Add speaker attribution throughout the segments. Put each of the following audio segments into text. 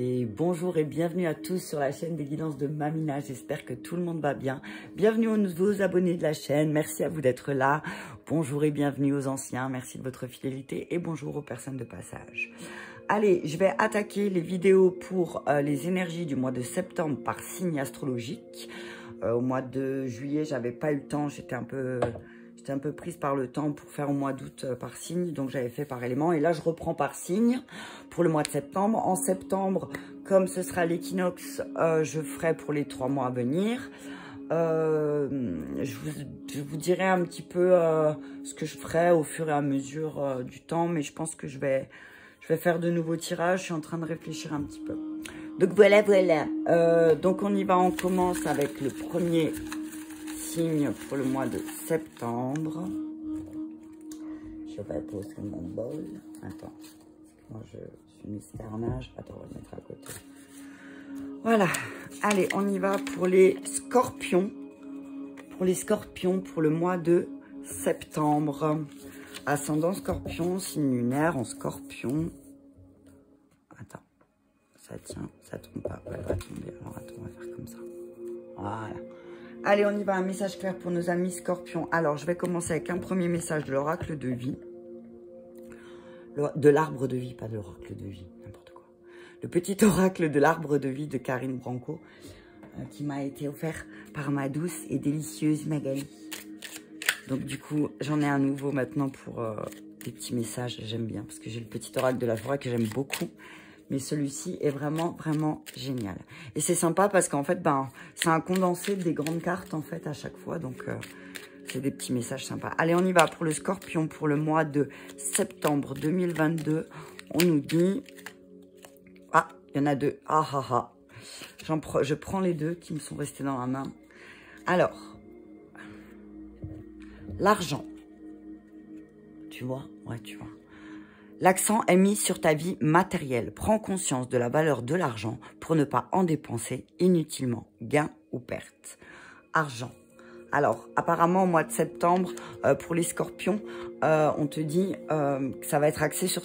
Speaker 1: Et bonjour et bienvenue à tous sur la chaîne des guidances de Mamina. J'espère que tout le monde va bien. Bienvenue aux nouveaux abonnés de la chaîne. Merci à vous d'être là. Bonjour et bienvenue aux anciens. Merci de votre fidélité et bonjour aux personnes de passage. Allez, je vais attaquer les vidéos pour les énergies du mois de septembre par signe astrologique. Au mois de juillet, j'avais pas eu le temps. J'étais un peu prise par le temps pour faire au mois d'août par signe, donc j'avais fait par élément. Et là, je reprends par signe pour le mois de septembre. En septembre, comme ce sera l'équinoxe, je ferai pour les 3 mois à venir. Je vous dirai un petit peu ce que je ferai au fur et à mesure du temps, mais je pense que je vais faire de nouveaux tirages. Je suis en train de réfléchir un petit peu. Donc voilà. Donc on y va, on commence avec le premier signe pour le mois de septembre. Je vais poser mon bol. Attends, moi je suis mysternage. Attends, on va le mettre à côté. Voilà. Allez, on y va pour les scorpions. Pour les scorpions pour le mois de septembre. Ascendant scorpion, signe lunaire en scorpion. Attends, ça tient, ça tombe pas. Elle va tomber. Alors attends, on va faire comme ça. Voilà. Allez, on y va, un message clair pour nos amis scorpions. Alors, je vais commencer avec un premier message de l'oracle de vie. De l'arbre de vie, pas de l'oracle de vie, n'importe quoi. Le petit oracle de l'arbre de vie de Karine Branco, qui m'a été offert par ma douce et délicieuse Magali. Donc, du coup, j'en ai un nouveau maintenant pour des petits messages. J'aime bien, parce que j'ai le petit oracle de la forêt que j'aime beaucoup. Mais celui-ci est vraiment, vraiment génial. Et c'est sympa parce qu'en fait, c'est un condensé des grandes cartes, en fait, à chaque fois. Donc, c'est des petits messages sympas. Allez, on y va pour le scorpion pour le mois de septembre 2022. On nous dit... Ah, il y en a deux. Ah, ah, ah. Je prends les deux qui me sont restés dans la main. Alors, l'argent. Tu vois? Ouais, tu vois. L'accent est mis sur ta vie matérielle. Prends conscience de la valeur de l'argent pour ne pas en dépenser inutilement. Gain ou perte. Argent. Alors, apparemment, au mois de septembre, pour les scorpions, on te dit que ça va être axé sur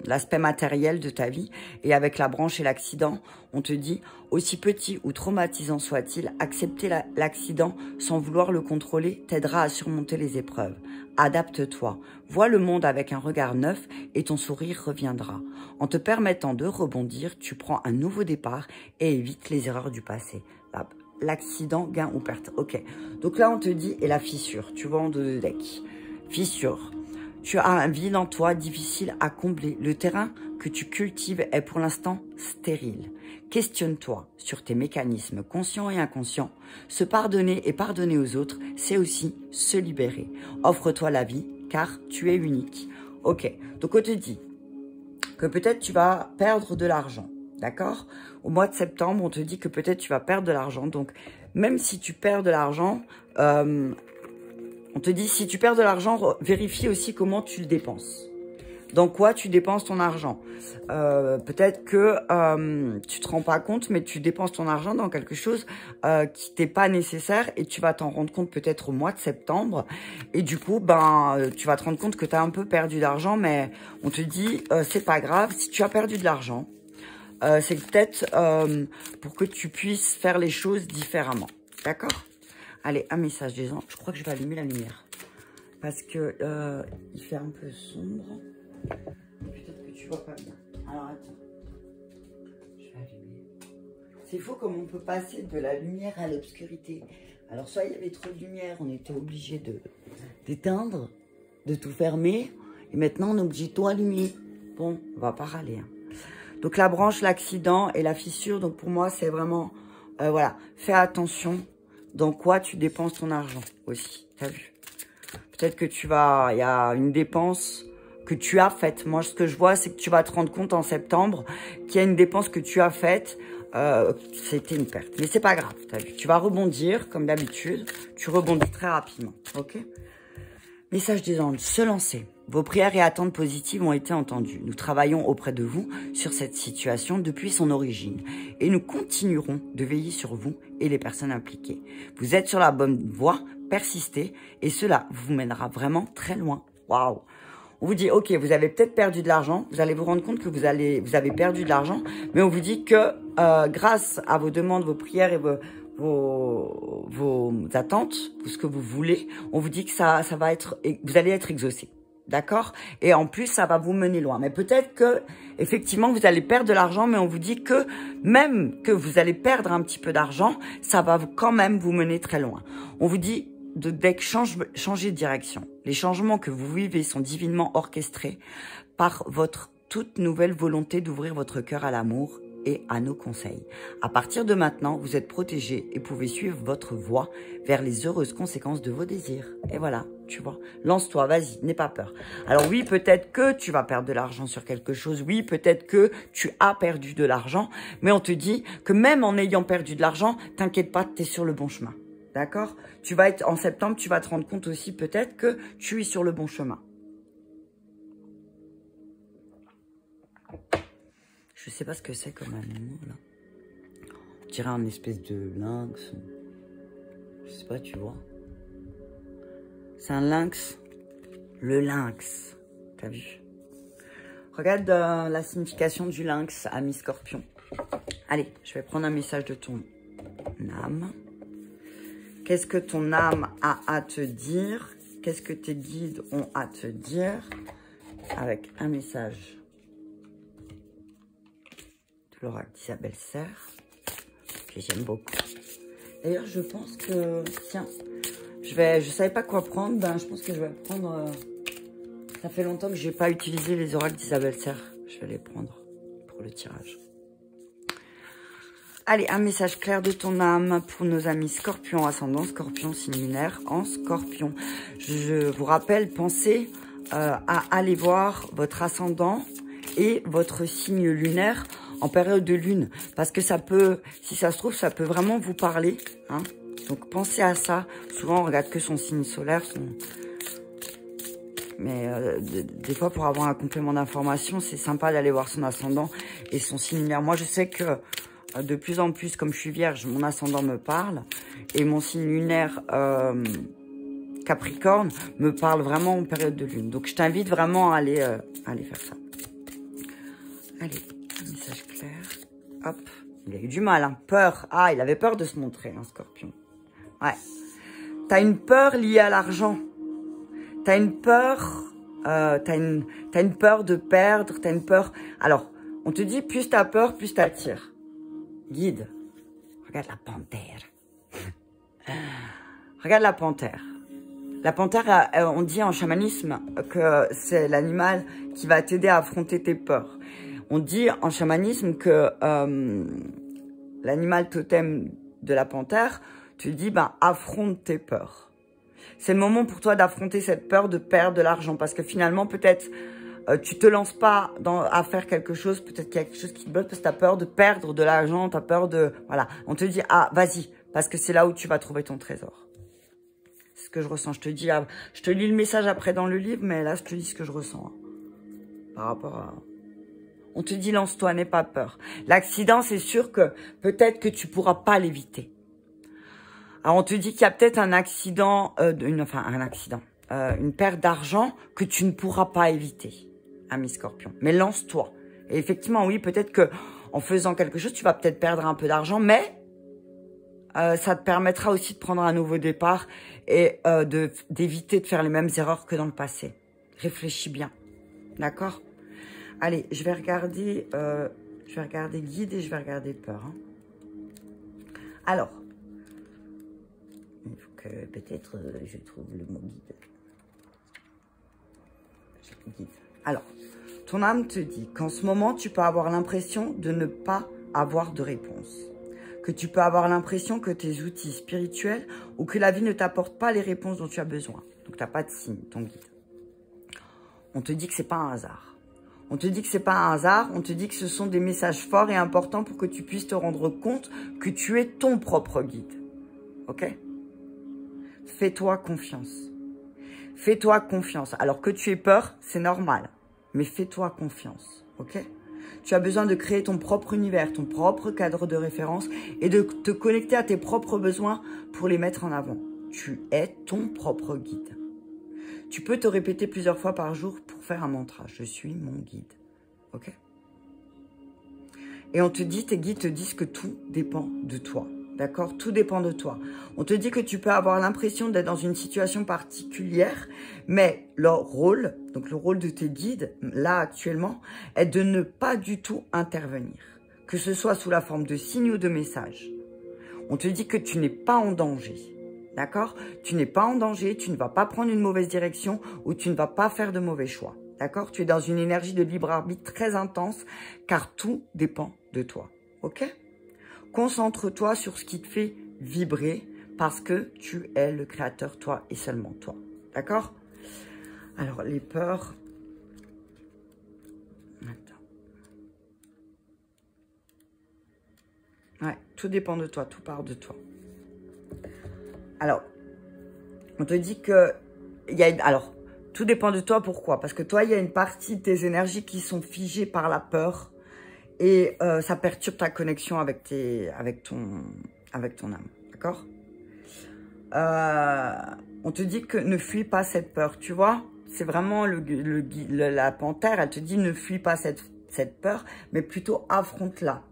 Speaker 1: l'aspect matériel de ta vie. Et avec la branche et l'accident, on te dit, aussi petit ou traumatisant soit-il, accepter l'accident sans vouloir le contrôler t'aidera à surmonter les épreuves. Adapte-toi, vois le monde avec un regard neuf et ton sourire reviendra. En te permettant de rebondir, tu prends un nouveau départ et évites les erreurs du passé. L'accident, gain ou perte. Ok, donc là on te dit, et la fissure, tu vois en dos de deck. Fissure. Tu as un vide en toi difficile à combler. Le terrain que tu cultives est pour l'instant stérile. Questionne-toi sur tes mécanismes conscients et inconscients. Se pardonner et pardonner aux autres, c'est aussi se libérer. Offre-toi la vie, car tu es unique. Ok, donc on te dit que peut-être tu vas perdre de l'argent, d'accord? Au mois de septembre, on te dit que peut-être tu vas perdre de l'argent. Donc, même si tu perds de l'argent... on te dit, si tu perds de l'argent, vérifie aussi comment tu le dépenses. Dans quoi tu dépenses ton argent. Peut-être que tu te rends pas compte, mais tu dépenses ton argent dans quelque chose qui t'est pas nécessaire et tu vas t'en rendre compte peut-être au mois de septembre. Et du coup, tu vas te rendre compte que tu as un peu perdu d'argent, mais on te dit, c'est pas grave, si tu as perdu de l'argent, c'est peut-être pour que tu puisses faire les choses différemment. D'accord ? Allez, un message des anges. Je crois que je vais allumer la lumière. Parce que il fait un peu sombre. Peut-être que tu vois pas bien. Alors, attends. Je vais allumer. C'est fou comme on peut passer de la lumière à l'obscurité. Alors, soit il y avait trop de lumière, on était obligé d'éteindre, de tout fermer. Et maintenant, on est obligé de tout allumer. Bon, on va pas râler. Hein. Donc, la branche, l'accident et la fissure. Donc, pour moi, c'est vraiment... voilà, fais attention. Dans quoi tu dépenses ton argent aussi, t'as vu? Peut-être que il y a une dépense que tu as faite. Moi, ce que je vois, c'est que tu vas te rendre compte en septembre qu'il y a une dépense que tu as faite. C'était une perte. Mais c'est pas grave, t'as vu? Tu vas rebondir, comme d'habitude. Tu rebondis très rapidement, ok? Message des anges, se lancer. Vos prières et attentes positives ont été entendues. Nous travaillons auprès de vous sur cette situation depuis son origine. Et nous continuerons de veiller sur vous et les personnes impliquées. Vous êtes sur la bonne voie, persistez et cela vous mènera vraiment très loin. Waouh! On vous dit, ok, vous avez peut-être perdu de l'argent, vous allez vous rendre compte que vous avez perdu de l'argent, mais on vous dit que grâce à vos demandes, vos prières et vos attentes, ce que vous voulez, on vous dit que ça va être, vous allez être exaucé. D'accord? Et en plus, ça va vous mener loin. Mais peut-être que, effectivement, vous allez perdre de l'argent, mais on vous dit que même que vous allez perdre un petit peu d'argent, ça va quand même vous mener très loin. On vous dit changer de direction. Les changements que vous vivez sont divinement orchestrés par votre toute nouvelle volonté d'ouvrir votre cœur à l'amour et à nos conseils. À partir de maintenant, vous êtes protégé et pouvez suivre votre voie vers les heureuses conséquences de vos désirs. Et voilà, tu vois. Lance-toi, vas-y, n'aie pas peur. Alors oui, peut-être que tu vas perdre de l'argent sur quelque chose. Oui, peut-être que tu as perdu de l'argent. Mais on te dit que même en ayant perdu de l'argent, t'inquiète pas, tu es sur le bon chemin. D'accord? En septembre, tu vas te rendre compte aussi peut-être que tu es sur le bon chemin. Je sais pas ce que c'est comme animal, là. On dirait un espèce de lynx. Je sais pas, tu vois. C'est un lynx. Le lynx. T'as vu? Regarde la signification du lynx, ami Scorpion. Allez, je vais prendre un message de ton âme. Qu'est-ce que ton âme a à te dire? Qu'est-ce que tes guides ont à te dire? Avec un message de l'oracle d'Isabelle Serre, que j'aime beaucoup. D'ailleurs, je pense que, tiens, je savais pas quoi prendre, ben, je pense que je vais prendre, ça fait longtemps que j'ai pas utilisé les oracles d'Isabelle Serre, je vais les prendre pour le tirage. Allez, un message clair de ton âme pour nos amis Scorpion, ascendant Scorpion, signe lunaire en Scorpion. Je vous rappelle, pensez à aller voir votre ascendant et votre signe lunaire en période de lune. Parce que ça peut, si ça se trouve, ça peut vraiment vous parler. Hein. Donc pensez à ça. Souvent, on regarde que son signe solaire. Mais des fois, pour avoir un complément d'information, c'est sympa d'aller voir son ascendant et son signe lunaire. Moi, je sais que de plus en plus, comme je suis vierge, mon ascendant me parle. Et mon signe lunaire Capricorne me parle vraiment en période de lune. Donc, je t'invite vraiment à aller faire ça. Allez, un message clair. Hop, il a eu du mal, hein. Peur. Ah, il avait peur de se montrer, hein, Scorpion. Ouais. T'as une peur liée à l'argent. T'as une peur, t'as une peur de perdre, t'as une peur. Alors, on te dit, plus t'as peur, plus t'attires. Guide, regarde la panthère. Regarde la panthère. La panthère, on dit en chamanisme que c'est l'animal qui va t'aider à affronter tes peurs. On dit en chamanisme que l'animal totem de la panthère te dit, ben, affronte tes peurs. C'est le moment pour toi d'affronter cette peur de perdre de l'argent. Parce que finalement, peut-être, tu te lances pas à faire quelque chose. Peut-être qu'il y a quelque chose qui te bloque parce que tu as peur de perdre de l'argent. Tu as peur de... Voilà. On te dit, ah, vas-y. Parce que c'est là où tu vas trouver ton trésor. C'est ce que je ressens. Je te dis, je te lis le message après dans le livre. Mais là, je te dis ce que je ressens. Hein, par rapport à... On te dit, lance-toi, n'aie pas peur. L'accident, c'est sûr que peut-être que tu pourras pas l'éviter. Alors, on te dit qu'il y a peut-être un accident, une perte d'argent que tu ne pourras pas éviter, ami Scorpion. Mais lance-toi. Et effectivement, oui, peut-être que en faisant quelque chose, tu vas peut-être perdre un peu d'argent, mais ça te permettra aussi de prendre un nouveau départ et d'éviter de faire les mêmes erreurs que dans le passé. Réfléchis bien, d'accord? Allez, je vais regarder guide et je vais regarder peur. Hein. Alors, il faut que peut-être je trouve le mot guide. Alors, ton âme te dit qu'en ce moment, tu peux avoir l'impression de ne pas avoir de réponse. Que tu peux avoir l'impression que tes outils spirituels ou que la vie ne t'apporte pas les réponses dont tu as besoin. Donc, tu n'as pas de signe, ton guide. On te dit que ce n'est pas un hasard. On te dit que c'est pas un hasard, on te dit que ce sont des messages forts et importants pour que tu puisses te rendre compte que tu es ton propre guide. Ok? Fais-toi confiance. Fais-toi confiance. Alors que tu aies peur, c'est normal. Mais fais-toi confiance. Ok? Tu as besoin de créer ton propre univers, ton propre cadre de référence et de te connecter à tes propres besoins pour les mettre en avant. Tu es ton propre guide. Tu peux te répéter plusieurs fois par jour pour faire un mantra. Je suis mon guide. Ok? Et on te dit, tes guides te disent que tout dépend de toi. D'accord? Tout dépend de toi. On te dit que tu peux avoir l'impression d'être dans une situation particulière, mais leur rôle, donc le rôle de tes guides, là actuellement, est de ne pas du tout intervenir. Que ce soit sous la forme de signes ou de messages. On te dit que tu n'es pas en danger. D'accord? Tu n'es pas en danger, tu ne vas pas prendre une mauvaise direction ou tu ne vas pas faire de mauvais choix. D'accord? Tu es dans une énergie de libre arbitre très intense car tout dépend de toi. Ok? Concentre-toi sur ce qui te fait vibrer parce que tu es le créateur, toi et seulement toi. D'accord? Alors, les peurs... Attends. Ouais, tout dépend de toi, tout part de toi. Alors, on te dit que... Alors, tout dépend de toi, pourquoi? Parce que toi, il y a une partie de tes énergies qui sont figées par la peur et ça perturbe ta connexion avec ton âme, d'accord? On te dit que ne fuis pas cette peur, tu vois? C'est vraiment la panthère, elle te dit ne fuis pas cette peur, mais plutôt affronte-la.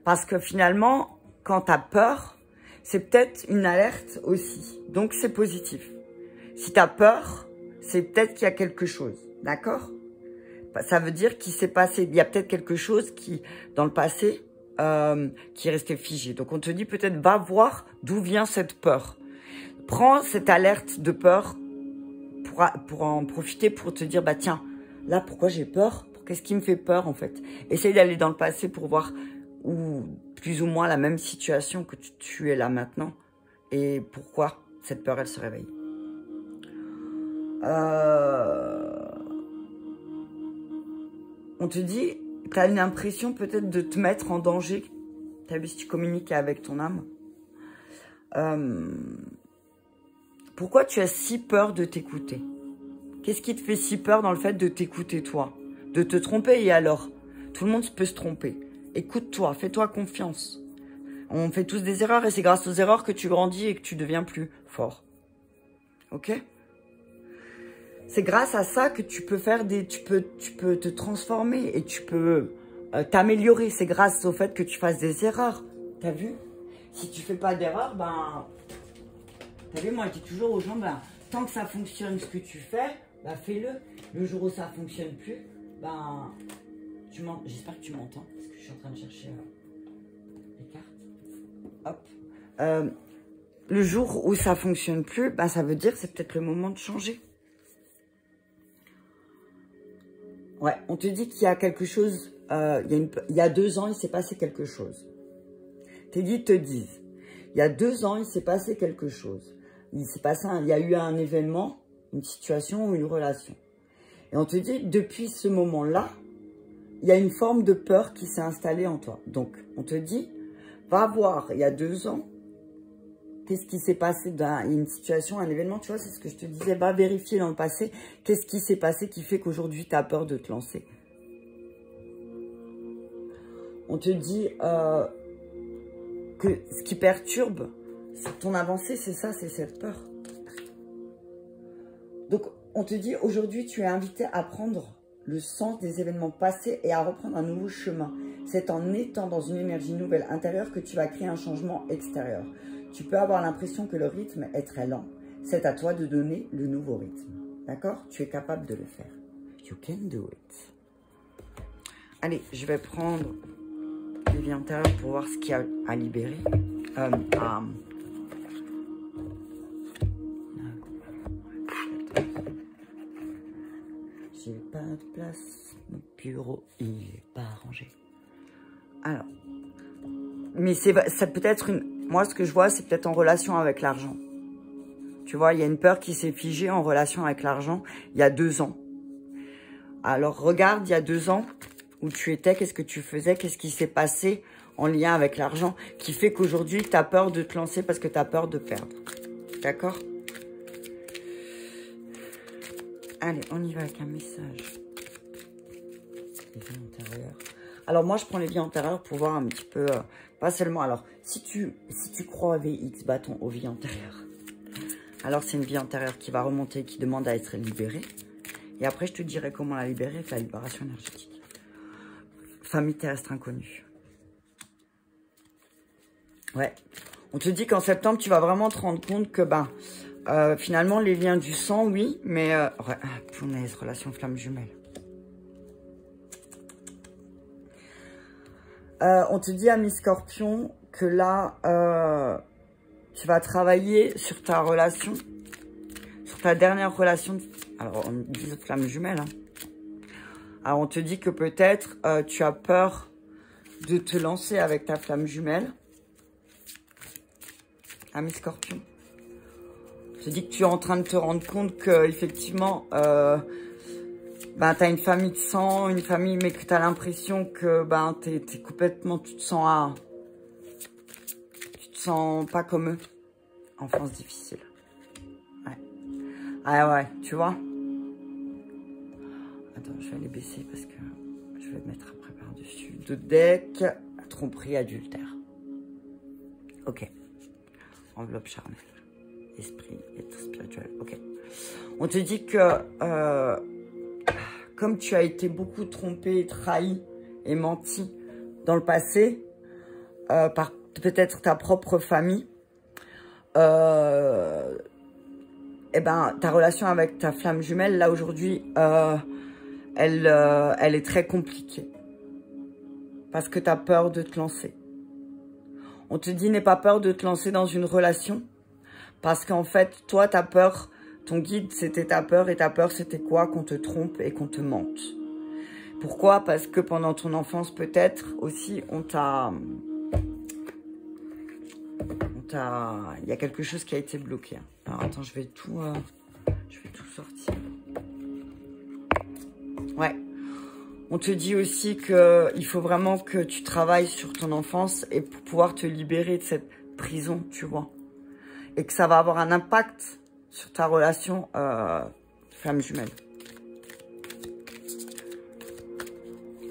Speaker 1: Parce que finalement, quand tu as peur, c'est peut-être une alerte aussi. Donc, c'est positif. Si tu as peur, c'est peut-être qu'il y a quelque chose. D'accord? Ça veut dire qu'il s'est passé, il y a peut-être quelque chose qui, dans le passé, qui est resté figé. Donc, on te dit peut-être, va voir d'où vient cette peur. Prends cette alerte de peur pour en profiter, pour te dire, bah tiens, là, pourquoi j'ai peur? Qu'est-ce qui me fait peur, en fait? Essaye d'aller dans le passé pour voir ou plus ou moins la même situation que tu es là maintenant et pourquoi cette peur, elle se réveille. On te dit, tu as une impression peut-être de te mettre en danger. Tu as vu si tu communiques avec ton âme. Pourquoi tu as si peur de t'écouter? Qu'est-ce qui te fait si peur dans le fait de t'écouter toi? De te tromper et alors? Tout le monde peut se tromper. Écoute-toi, fais-toi confiance. On fait tous des erreurs et c'est grâce aux erreurs que tu grandis et que tu deviens plus fort. Ok? C'est grâce à ça que tu peux faire tu peux te transformer et tu peux t'améliorer. C'est grâce au fait que tu fasses des erreurs. T'as vu? Si tu fais pas d'erreur, ben... T'as vu, moi je dis toujours aux gens, ben, tant que ça fonctionne ce que tu fais, ben fais-le. Le jour où ça fonctionne plus, ben... J'espère que tu m'entends, parce que je suis en train de chercher les cartes. Hop. Le jour où ça fonctionne plus, ben, ça veut dire que c'est peut-être le moment de changer. Ouais, on te dit qu'il y a quelque chose, il y a 2 ans, il s'est passé quelque chose. Tes guides te disent, il y a 2 ans, il s'est passé quelque chose. Il y a eu un événement, une situation ou une relation. Et on te dit, depuis ce moment-là, il y a une forme de peur qui s'est installée en toi. Donc, on te dit, va voir, il y a 2 ans, qu'est-ce qui s'est passé dans une situation, un événement, tu vois, c'est ce que je te disais, va vérifier dans le passé, qu'est-ce qui s'est passé qui fait qu'aujourd'hui, tu as peur de te lancer. On te dit que ce qui perturbe ton avancée, c'est ça, c'est cette peur. Donc, on te dit, aujourd'hui, tu es invité à prendre le sens des événements passés et à reprendre un nouveau chemin. C'est en étant dans une énergie nouvelle intérieure que tu vas créer un changement extérieur. Tu peux avoir l'impression que le rythme est très lent. C'est à toi de donner le nouveau rythme. D'accord? Tu es capable de le faire. You can do it. Allez, je vais prendre les vies intérieures pour voir ce qu'il y a à libérer. J'ai pas de place, mon bureau il est pas arrangé. Alors, mais ça peut être moi ce que je vois c'est peut-être en relation avec l'argent. Tu vois, il y a une peur qui s'est figée en relation avec l'argent il y a 2 ans. Alors regarde, il y a 2 ans où tu étais, qu'est-ce que tu faisais, qu'est-ce qui s'est passé en lien avec l'argent qui fait qu'aujourd'hui tu as peur de te lancer parce que tu as peur de perdre. D'accord ? Allez, on y va avec un message. Les vies antérieures. Alors, moi, je prends les vies antérieures pour voir un petit peu... pas seulement... Alors, si tu crois au VX, bâton aux vies antérieures. Alors, c'est une vie antérieure qui va remonter, qui demande à être libérée. Et après, je te dirai comment la libérer avec la libération énergétique. Famille terrestre inconnue. Ouais. On te dit qu'en septembre, tu vas vraiment te rendre compte que, finalement, les liens du sang, oui, mais... punaise, relation flamme jumelle. On te dit, ami Scorpion, que là, tu vas travailler sur ta relation, sur ta dernière relation. Alors, on dit flamme jumelle. Hein. Alors, on te dit que peut-être tu as peur de te lancer avec ta flamme jumelle. Ami Scorpion. On te dit que tu es en train de te rendre compte que effectivement, tu as une famille de sang, une famille, mais que tu as l'impression que t'es complètement, tu te sens pas comme eux. Enfance difficile. Ouais. Ah ouais, tu vois. Attends, je vais les baisser parce que je vais mettre après par-dessus. De deck, tromperie, adultère. Ok. Enveloppe charnelle. Esprit et tout spirituel. Ok. On te dit que comme tu as été beaucoup trompé, trahi et menti dans le passé, par peut-être ta propre famille, ta relation avec ta flamme jumelle, là aujourd'hui, elle est très compliquée. Parce que tu as peur de te lancer. On te dit, n'aie pas peur de te lancer dans une relation. Parce qu'en fait, toi, ta peur, ton guide, c'était ta peur. Et ta peur, c'était quoi? Qu'on te trompe et qu'on te mente. Pourquoi? Parce que pendant ton enfance, peut-être, aussi, il y a quelque chose qui a été bloqué. Alors, attends, je vais tout sortir. Ouais. On te dit aussi qu'il faut vraiment que tu travailles sur ton enfance et pour pouvoir te libérer de cette prison, tu vois. Et que ça va avoir un impact sur ta relation flamme jumelle.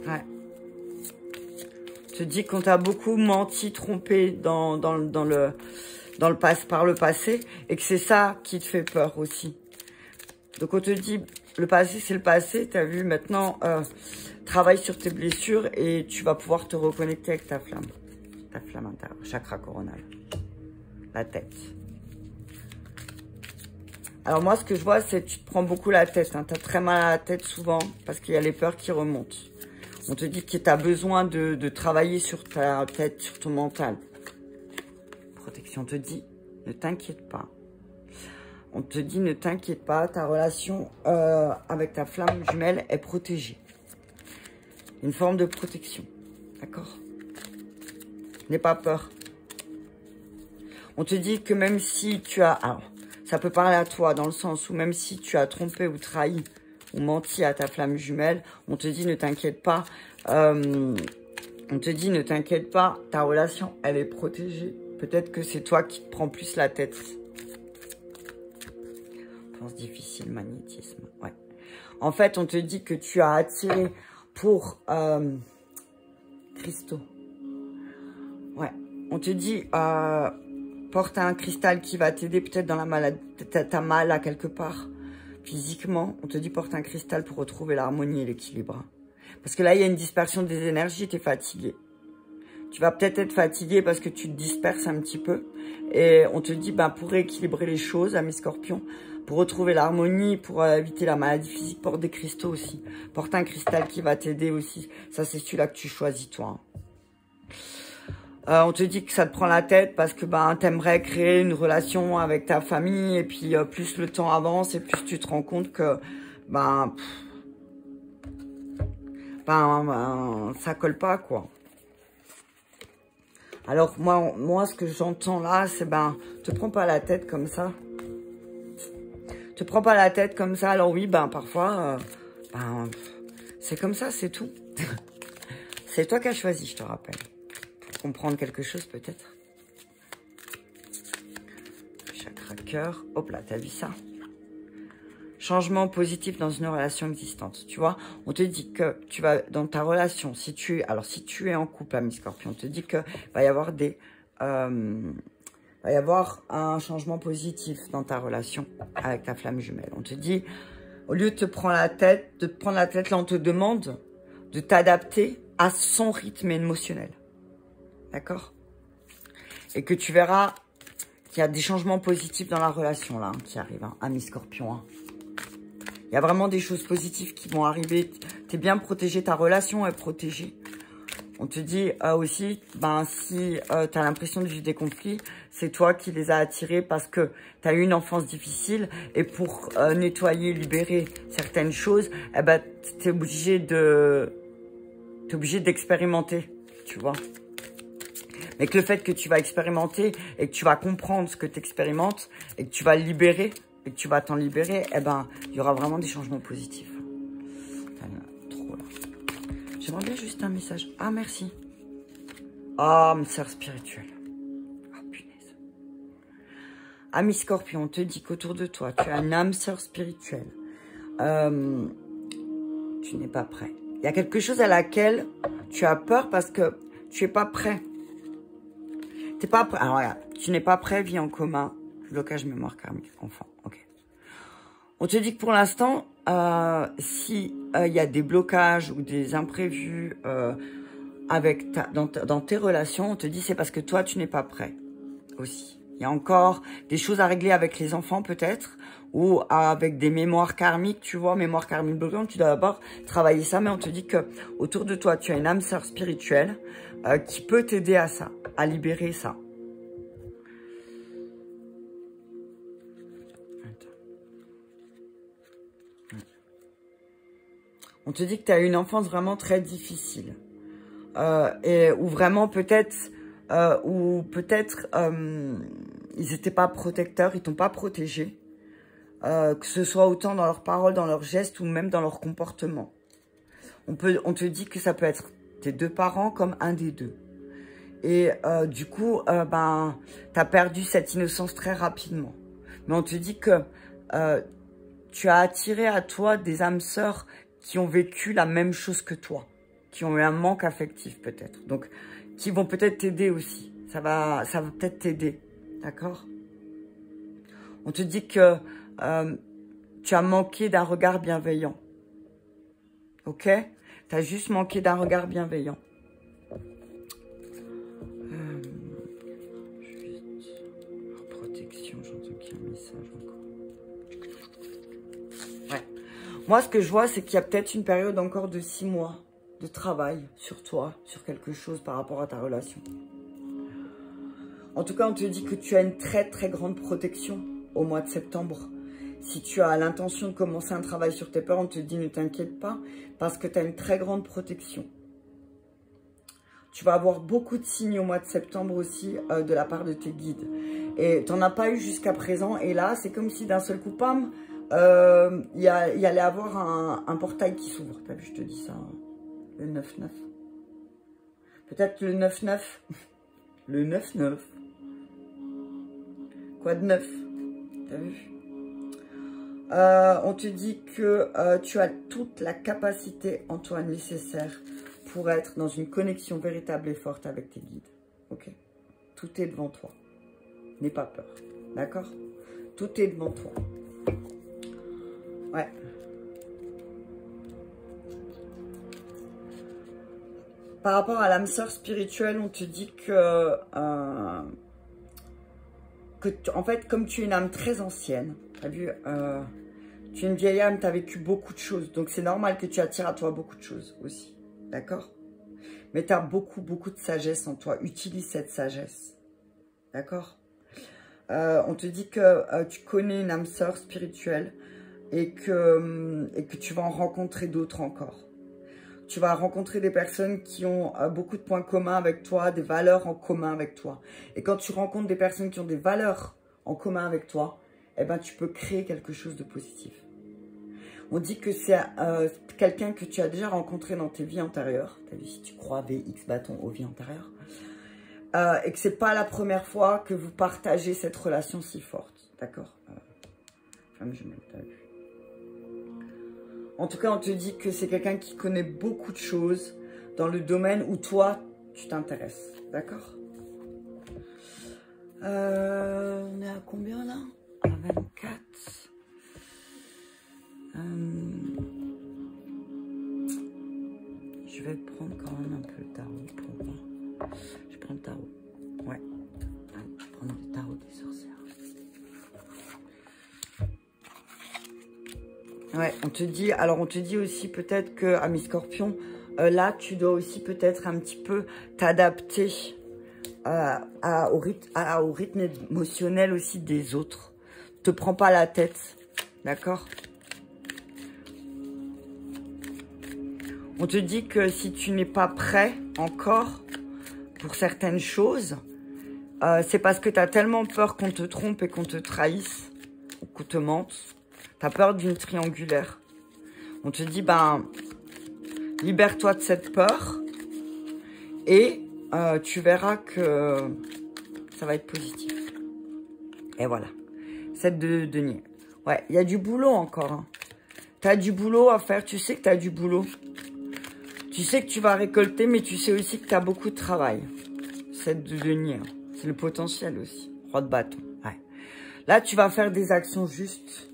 Speaker 1: Ouais. On te dit qu'on t'a beaucoup menti, trompé par le passé et que c'est ça qui te fait peur aussi. Donc on te dit, le passé c'est le passé, t'as vu, maintenant travaille sur tes blessures et tu vas pouvoir te reconnecter avec ta flamme intérieure, chakra coronal, la tête. Alors moi ce que je vois c'est que tu te prends beaucoup la tête, hein. Tu as très mal à la tête souvent parce qu'il y a les peurs qui remontent. On te dit que tu as besoin de travailler sur ta tête, sur ton mental. Protection, on te dit, ne t'inquiète pas. On te dit, ne t'inquiète pas, ta relation avec ta flamme jumelle est protégée. Une forme de protection. D'accord? N'aie pas peur. On te dit que même si tu as... Alors, ça peut parler à toi dans le sens où même si tu as trompé ou trahi ou menti à ta flamme jumelle, on te dit, ne t'inquiète pas. On te dit, ne t'inquiète pas, ta relation, elle est protégée. Peut-être que c'est toi qui te prends plus la tête. Pense difficile, magnétisme. Ouais. En fait, on te dit que tu as attiré pour cristaux. Ouais. On te dit, porte un cristal qui va t'aider peut-être dans la maladie. T'as mal à quelque part. Physiquement, on te dit porte un cristal pour retrouver l'harmonie et l'équilibre. Parce que là, il y a une dispersion des énergies, tu es fatigué. Tu vas peut-être être fatigué parce que tu te disperses un petit peu. Et on te dit, pour rééquilibrer les choses, ami Scorpion, pour retrouver l'harmonie, pour éviter la maladie physique, porte des cristaux aussi. Porte un cristal qui va t'aider aussi. Ça, c'est celui-là que tu choisis, toi. On te dit que ça te prend la tête parce que t'aimerais créer une relation avec ta famille et puis plus le temps avance et plus tu te rends compte que ça colle pas, quoi. Alors moi ce que j'entends là c'est te prends pas la tête comme ça. Te prends pas la tête comme ça. Alors oui, parfois c'est comme ça, c'est tout. C'est toi qui as choisi, je te rappelle. Comprendre quelque chose peut-être. Chakra cœur. Hop là, t'as vu ça? Changement positif dans une relation existante. Tu vois, on te dit que tu vas dans ta relation, si tu es en couple, ami Scorpion, on te dit que va y avoir va y avoir un changement positif dans ta relation avec ta flamme jumelle. On te dit, au lieu de te prendre la tête, là, on te demande de t'adapter à son rythme émotionnel. D'accord? Et que tu verras qu'il y a des changements positifs dans la relation, là, qui arrivent, hein, ami Scorpion. Hein. Il y a vraiment des choses positives qui vont arriver. Tu es bien protégé, ta relation est protégée. On te dit aussi, si tu as l'impression de vivre des conflits, c'est toi qui les as attirés parce que tu as eu une enfance difficile. Et pour nettoyer, libérer certaines choses, tu es obligé d'expérimenter, tu vois. Mais que le fait que tu vas expérimenter et que tu vas comprendre ce que tu expérimentes et que tu vas libérer et que tu vas t'en libérer, il y aura vraiment des changements positifs. Trop là. J'aimerais bien juste un message. Ah, merci. Ah, ma sœur spirituelle. Ah, punaise. Ami Scorpion, on te dit qu'autour de toi, tu as une âme sœur spirituelle. Tu n'es pas prêt. Il y a quelque chose à laquelle tu as peur parce que tu n'es pas prêt. T'es pas prêt. Alors regarde, tu n'es pas prêt, vie en commun, blocage mémoire karmique, enfant. Ok. On te dit que pour l'instant, si il y a des blocages ou des imprévus dans tes relations, on te dit c'est parce que toi tu n'es pas prêt aussi. Il y a encore des choses à régler avec les enfants peut-être ou avec des mémoires karmiques, tu vois, mémoire karmique bloquante. Tu dois d'abord travailler ça, mais on te dit que autour de toi tu as une âme sœur spirituelle qui peut t'aider à ça, à libérer ça. On te dit que tu as eu une enfance vraiment très difficile. Ou vraiment peut-être, ils n'étaient pas protecteurs, ils t'ont pas protégé. Que ce soit autant dans leurs paroles, dans leurs gestes ou même dans leur comportement. On te dit que ça peut être tes deux parents comme un des deux. Et du coup, tu as perdu cette innocence très rapidement. Mais on te dit que tu as attiré à toi des âmes sœurs qui ont vécu la même chose que toi, qui ont eu un manque affectif peut-être. Donc, qui vont peut-être t'aider aussi. Ça va peut-être t'aider, d'accord? On te dit que tu as manqué d'un regard bienveillant. Ok? Tu as juste manqué d'un regard bienveillant. Protection, j'entends qu'il y a un message encore. Ouais. Moi, ce que je vois, c'est qu'il y a peut-être une période encore de 6 mois de travail sur toi, sur quelque chose par rapport à ta relation. En tout cas, on te dit que tu as une très très grande protection au mois de septembre. Si tu as l'intention de commencer un travail sur tes peurs, on te dit ne t'inquiète pas parce que tu as une très grande protection. Tu vas avoir beaucoup de signes au mois de septembre aussi de la part de tes guides. Et tu n'en as pas eu jusqu'à présent. Et là, c'est comme si d'un seul coup, pam, il y allait avoir un portail qui s'ouvre. T'as vu, je te dis ça, hein. Le 9-9. Peut-être le 9-9. Le 9-9. Quoi de neuf? T'as vu? On te dit que tu as toute la capacité en toi nécessaire pour être dans une connexion véritable et forte avec tes guides. Ok? Tout est devant toi. N'aie pas peur. D'accord? Tout est devant toi. Ouais. Par rapport à l'âme sœur spirituelle, on te dit que en fait, comme tu es une âme très ancienne, tu as vu, tu es une vieille âme, tu as vécu beaucoup de choses. Donc, c'est normal que tu attires à toi beaucoup de choses aussi. D'accord? Mais tu as beaucoup de sagesse en toi. Utilise cette sagesse. D'accord? On te dit que tu connais une âme sœur spirituelle et que tu vas en rencontrer d'autres encore. Tu vas rencontrer des personnes qui ont beaucoup de points communs avec toi, des valeurs en commun avec toi. Et quand tu rencontres des personnes qui ont des valeurs en commun avec toi, eh ben, tu peux créer quelque chose de positif. On dit que c'est quelqu'un que tu as déjà rencontré dans tes vies antérieures. Tu as vu, si tu crois VX bâton aux vies antérieures. Et que ce n'est pas la première fois que vous partagez cette relation si forte. D'accord? Femme jumelle, tu as vu. En tout cas, on te dit que c'est quelqu'un qui connaît beaucoup de choses dans le domaine où toi, tu t'intéresses. D'accord? On est à combien là? À 24. Je vais prendre quand même un peu le tarot pour voir. Je prends le tarot. Ouais. Je vais prendre le tarot des sorcières. Ouais, on te dit, alors on te dit aussi peut-être que, ami Scorpion, là, tu dois aussi peut-être un petit peu t'adapter au rythme émotionnel aussi des autres. Te prends pas la tête, d'accord? On te dit que si tu n'es pas prêt encore pour certaines choses, c'est parce que tu as tellement peur qu'on te trompe et qu'on te trahisse, ou qu'on te mente. Tu as peur d'une triangulaire. On te dit, ben, libère-toi de cette peur et tu verras que ça va être positif. Et voilà. 7 de denier. Ouais, il y a du boulot encore. Hein. Tu as du boulot à faire. Tu sais que tu as du boulot. Tu sais que tu vas récolter, mais tu sais aussi que tu as beaucoup de travail. 7 de denier. Hein. C'est le potentiel aussi. Roi de bâton. Ouais. Là, tu vas faire des actions justes.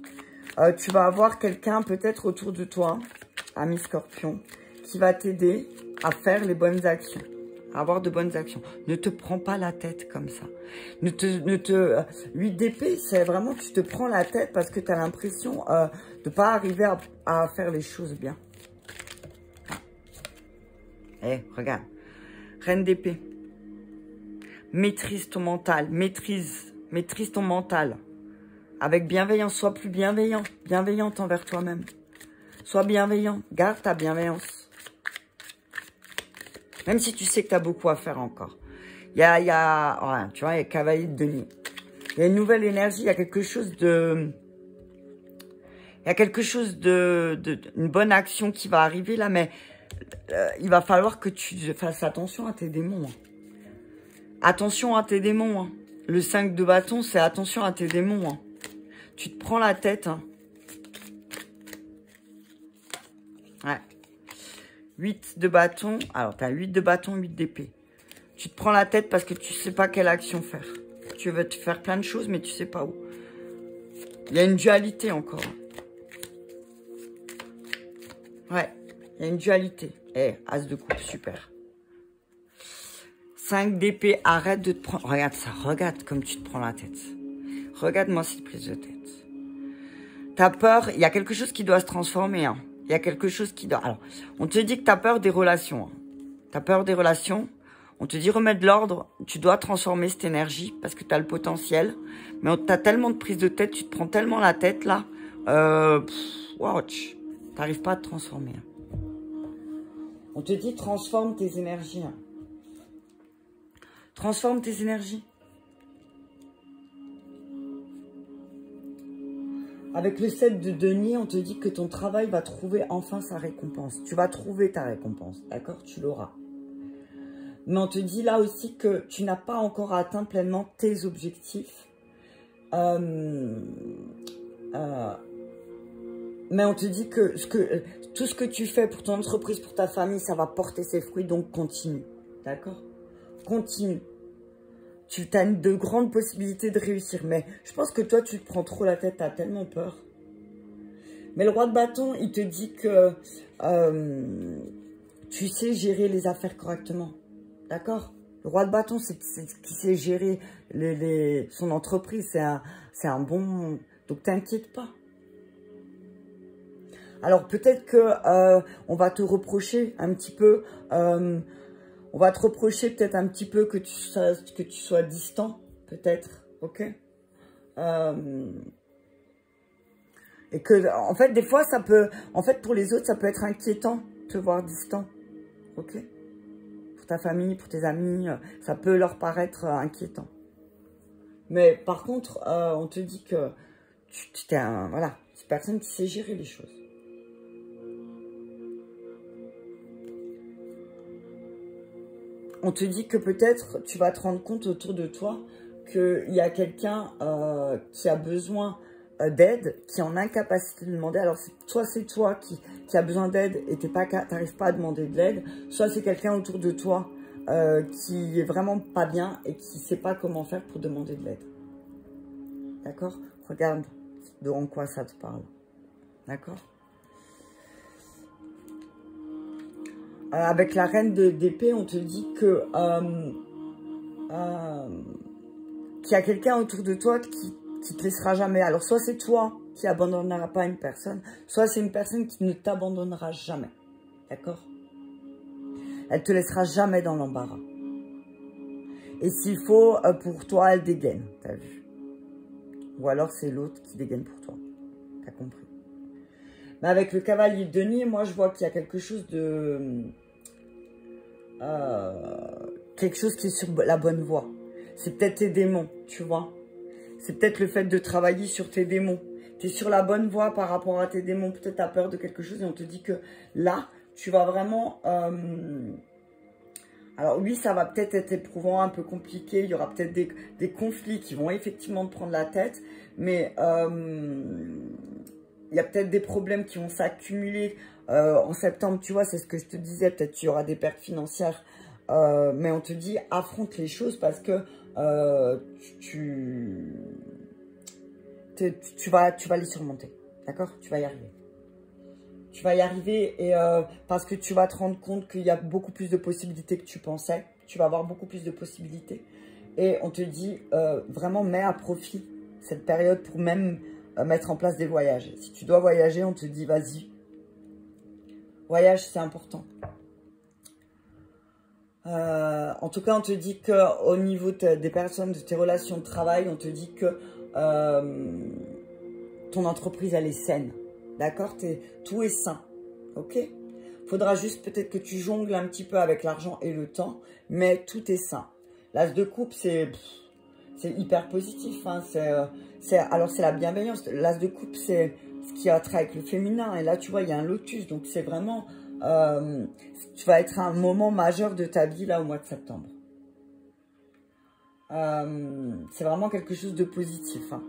Speaker 1: Tu vas avoir quelqu'un peut-être autour de toi, ami Scorpion, qui va t'aider à faire les bonnes actions, à avoir de bonnes actions. Ne te prends pas la tête comme ça. 8 d'épée, c'est vraiment que tu te prends la tête parce que tu as l'impression de ne pas arriver à faire les choses bien. Eh, regarde. Reine d'épée. Maîtrise ton mental. Maîtrise ton mental. Avec bienveillance, sois plus bienveillant, bienveillante envers toi-même. Sois bienveillant, garde ta bienveillance. Même si tu sais que tu as beaucoup à faire encore. Tu vois, il y a cavalier de denier. Il y a une nouvelle énergie, il y a quelque chose de... une bonne action qui va arriver là, mais il va falloir que tu fasses attention à tes démons. Hein. Attention à tes démons. Hein. Le 5 de bâton, c'est attention à tes démons. Hein. Tu te prends la tête. Hein. Ouais. 8 de bâton. Alors, tu as 8 de bâton, 8 d'épée. Tu te prends la tête parce que tu sais pas quelle action faire. Tu veux te faire plein de choses, mais tu sais pas où. Il y a une dualité encore. Ouais. Il y a une dualité. Eh, as de coupe, super. 5 d'épée, arrête de te prendre... Regarde ça, regarde comme tu te prends la tête. Regarde-moi cette prise de tête. T'as peur, il y a quelque chose qui doit se transformer. Hein. Il y a quelque chose qui doit... Alors, on te dit que t'as peur des relations. Hein. T'as peur des relations. On te dit remettre de l'ordre. Tu dois transformer cette énergie parce que t'as le potentiel. Mais t'as tellement de prise de tête, tu te prends tellement la tête là. Watch. T'arrives pas à te transformer. Hein. On te dit transforme tes énergies. Hein. Transforme tes énergies. Avec le 7 de denier, on te dit que ton travail va trouver enfin sa récompense. Tu vas trouver ta récompense, d'accord? Tu l'auras. Mais on te dit là aussi que tu n'as pas encore atteint pleinement tes objectifs. Mais on te dit que, tout ce que tu fais pour ton entreprise, pour ta famille, ça va porter ses fruits, donc continue, d'accord? Continue. Tu as de grandes possibilités de réussir. Mais je pense que toi, tu te prends trop la tête. Tu as tellement peur. Mais le roi de bâton, il te dit que tu sais gérer les affaires correctement. D'accord? Le roi de bâton, c'est qui sait gérer son entreprise. C'est un bon... Donc, t'inquiète pas. Alors, peut-être que on va te reprocher un petit peu... on va te reprocher peut-être un petit peu que tu sois distant, peut-être, ok? Et que, en fait, des fois, ça peut... En fait, pour les autres, ça peut être inquiétant de te voir distant, ok? Pour ta famille, pour tes amis, ça peut leur paraître inquiétant. Mais par contre, on te dit que tu es voilà, une personne qui sait gérer les choses. On te dit que peut-être tu vas te rendre compte autour de toi qu'il y a quelqu'un qui a besoin d'aide, qui est en incapacité de demander. Alors, soit c'est toi qui a besoin d'aide et tu n'arrives pas à demander de l'aide, soit c'est quelqu'un autour de toi qui est vraiment pas bien et qui sait pas comment faire pour demander de l'aide. D'accord? Regarde en quoi ça te parle. D'accord? Avec la reine d'épée, on te dit que qu'il y a quelqu'un autour de toi qui te laissera jamais. Alors, soit c'est toi qui abandonnera pas une personne, soit c'est une personne qui ne t'abandonnera jamais. D'accord? Elle te laissera jamais dans l'embarras. Et s'il faut, pour toi, elle dégaine. T'as vu? Ou alors, c'est l'autre qui dégaine pour toi. T'as compris? Mais avec le cavalier de denier, moi, je vois qu'il y a quelque chose de... quelque chose qui est sur la bonne voie. C'est peut-être tes démons, tu vois. C'est peut-être le fait de travailler sur tes démons. Tu es sur la bonne voie par rapport à tes démons. Peut-être tu as peur de quelque chose et on te dit que là, tu vas vraiment... Alors oui, ça va peut-être être éprouvant, un peu compliqué. Il y aura peut-être des conflits qui vont effectivement te prendre la tête. Mais il y a peut-être des problèmes qui vont s'accumuler en septembre. Tu vois, c'est ce que je te disais. Peut-être qu'il y aura des pertes financières. Mais on te dit, affronte les choses parce que tu vas les surmonter. D'accord? Tu vas y arriver. Tu vas y arriver et parce que tu vas te rendre compte qu'il y a beaucoup plus de possibilités que tu pensais. Tu vas avoir beaucoup plus de possibilités. Et on te dit, vraiment, mets à profit cette période pour même mettre en place des voyages. Si tu dois voyager, on te dit, vas-y. Voyage, c'est important. En tout cas, on te dit qu'au niveau des personnes, de tes relations de travail, on te dit que ton entreprise, elle est saine. D'accord? Tout est sain. Ok? Faudra juste peut-être que tu jongles un petit peu avec l'argent et le temps, mais tout est sain. L'as de coupe, c'est hyper positif. Hein, alors, c'est la bienveillance. L'as de coupe, c'est ce qui a trait avec le féminin. Et là, tu vois, il y a un lotus. Donc, c'est vraiment... tu vas être un moment majeur de ta vie, là, au mois de septembre. C'est vraiment quelque chose de positif. Hein.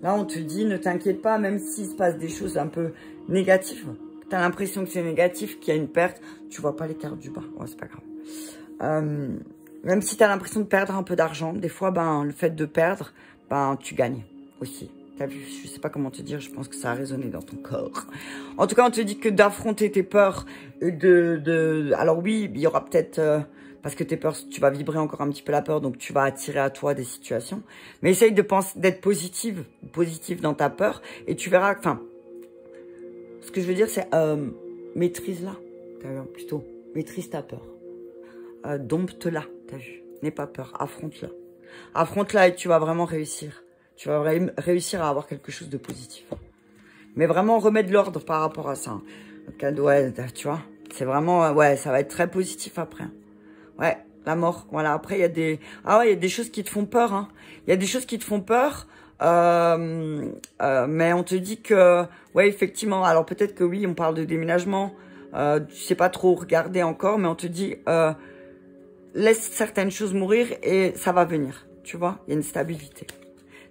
Speaker 1: Là, on te dit, ne t'inquiète pas, même s'il se passe des choses un peu négatives. Tu as l'impression que c'est négatif, qu'il y a une perte. Tu vois pas les cartes du bas. Ouais, c'est pas grave. Même si tu as l'impression de perdre un peu d'argent, des fois, ben, le fait de perdre, ben, tu gagnes aussi. T'as vu, je sais pas comment te dire, je pense que ça a résonné dans ton corps. En tout cas, on te dit que d'affronter tes peurs, alors oui, il y aura peut-être... parce que tes peurs, tu vas vibrer encore un petit peu la peur, donc tu vas attirer à toi des situations. Mais essaye de penser, d'être positive dans ta peur, et tu verras, enfin, ce que je veux dire, c'est maîtrise-la, plutôt, maîtrise ta peur. Dompte-la, t'as vu, n'aie pas peur, affronte-la. Affronte-la et tu vas vraiment réussir. Tu vas réussir à avoir quelque chose de positif. Mais vraiment, remets de l'ordre par rapport à ça. Donc, ouais, tu vois, c'est vraiment, ouais, ça va être très positif après. Ouais, la mort. Voilà. Après, il y a des... Ah ouais, il y a des choses qui te font peur. Hein. Il y a des choses qui te font peur. Mais on te dit que... Ouais, effectivement. Alors, peut-être que oui, on parle de déménagement. Tu sais pas trop regarder encore. Mais on te dit... laisse certaines choses mourir et ça va venir. Tu vois, il y a une stabilité.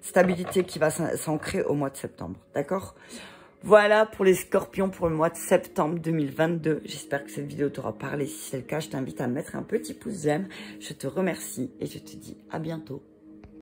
Speaker 1: Stabilité qui va s'ancrer au mois de septembre. D'accord ? Voilà pour les scorpions pour le mois de septembre 2022. J'espère que cette vidéo t'aura parlé. Si c'est le cas, je t'invite à mettre un petit pouce j'aime. Je te remercie et je te dis à bientôt.